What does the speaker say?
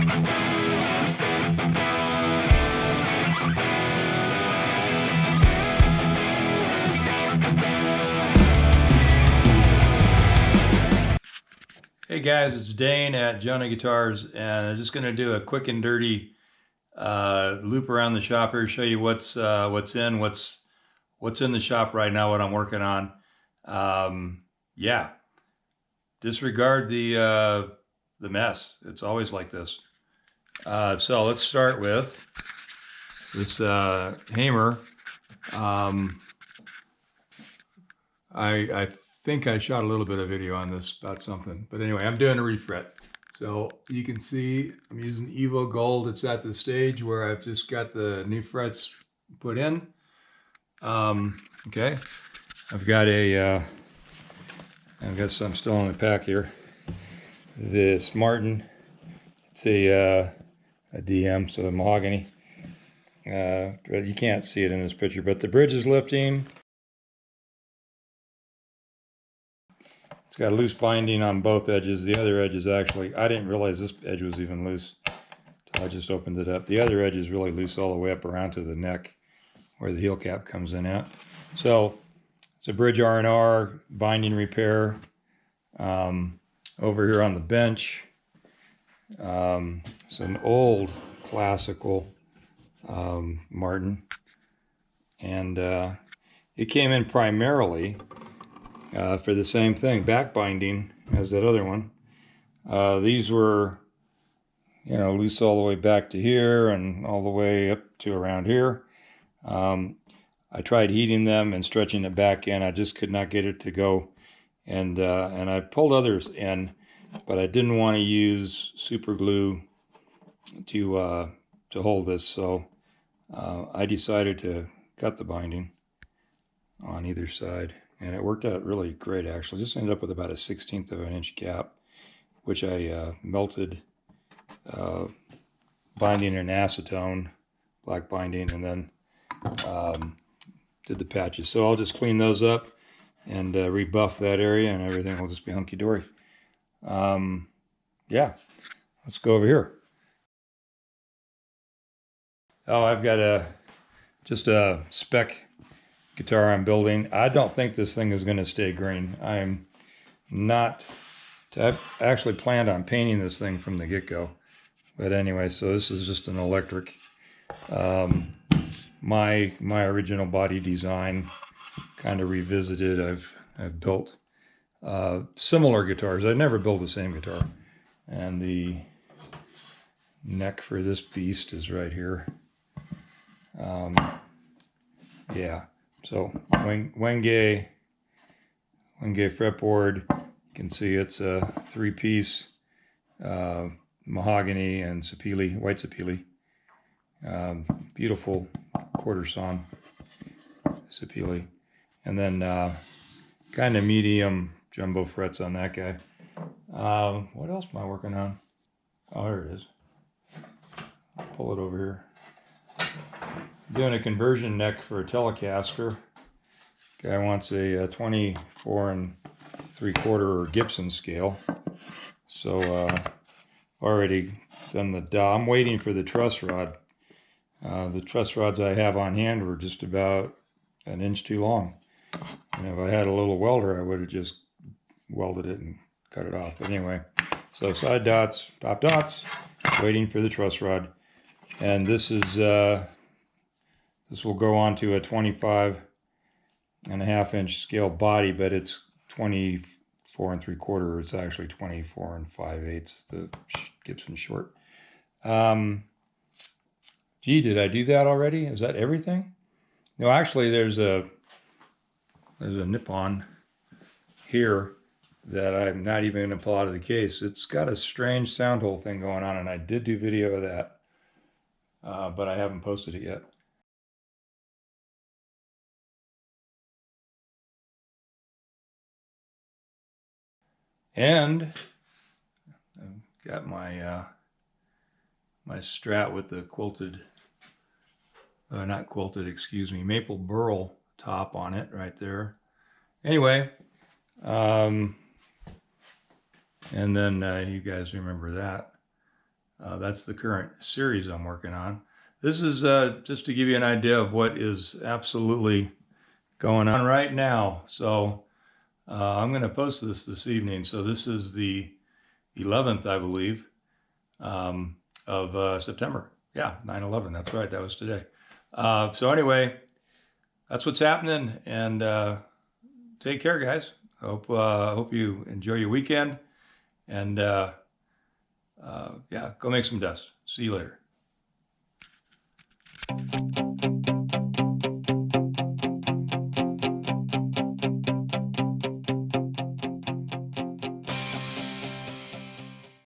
Hey guys, it's Dane at JONAH Guitars, and I'm just going to do a quick and dirty loop around the shop here, show you what's in the shop right now, what I'm working on. Yeah, disregard the mess. It's always like this. So let's start with this hammer. I think I shot a little bit of video on this about something, but anyway, I'm doing a refret. So you can see I'm using Evo Gold. It's at the stage where I've just got the new frets put in. Okay, I've got some still in the pack here. This Martin, it's a DM, so the mahogany. You can't see it in this picture, but the bridge is lifting. It's got a loose binding on both edges. The other edge is actually, I didn't realize this edge was even loose until I just opened it up. The other edge is really loose all the way up around to the neck where the heel cap comes in at. So it's a bridge R&R binding repair. Over here on the bench, some old classical Martin. And it came in primarily for the same thing, back binding as that other one. These were, loose all the way back to here and all the way up to around here. I tried heating them and stretching it back in. I just could not get it to go. And I pulled others in, but I didn't want to use super glue to hold this. So I decided to cut the binding on either side. And it worked out really great, actually. Just ended up with about a 1/16 of an inch gap, which I melted binding in acetone, black binding, and then did the patches. So I'll just clean those up and rebuff that area, and everything will just be hunky-dory. Yeah, let's go over here. Oh, I've got just a spec guitar I'm building. I don't think this thing is going to stay green. I'm not. I've actually planned on painting this thing from the get-go. But anyway, so this is just an electric. My original body design, kind of revisited. I've built similar guitars. I never built the same guitar. And the neck for this beast is right here. Yeah. So Wenge fretboard, you can see it's a 3-piece mahogany and sapele, white sapele. Beautiful quarter sawn sapele. And then kind of medium jumbo frets on that guy. What else am I working on? Oh, there it is. I'll pull it over here. Doing a conversion neck for a Telecaster. Guy wants a 24 3/4 Gibson scale. So already done the dowel. I'm waiting for the truss rod. The truss rods I have on hand were just about an inch too long. And if I had a little welder, I would have just welded it and cut it off. But anyway, so side dots, top dots, waiting for the truss rod. And this is this will go on to a 25.5-inch scale body, but it's 24 3/4. It's actually 24 5/8, the Gibson short. Gee, did I do that already? Is that everything? No, actually, there's a nip-on here that I'm not even going to pull out of the case. It's got a strange sound hole thing going on, and I did do video of that, but I haven't posted it yet. And I've got my my Strat with the quilted, not quilted, excuse me, maple burl top on it right there. Anyway, and then you guys remember that. That's the current series I'm working on. This is just to give you an idea of what is absolutely going on right now. So I'm going to post this evening. So this is the 11th, I believe, of September. Yeah, 9/11. That's right. That was today. So anyway, that's what's happening. And take care, guys. Hope you enjoy your weekend. And yeah, go make some dust. See you later.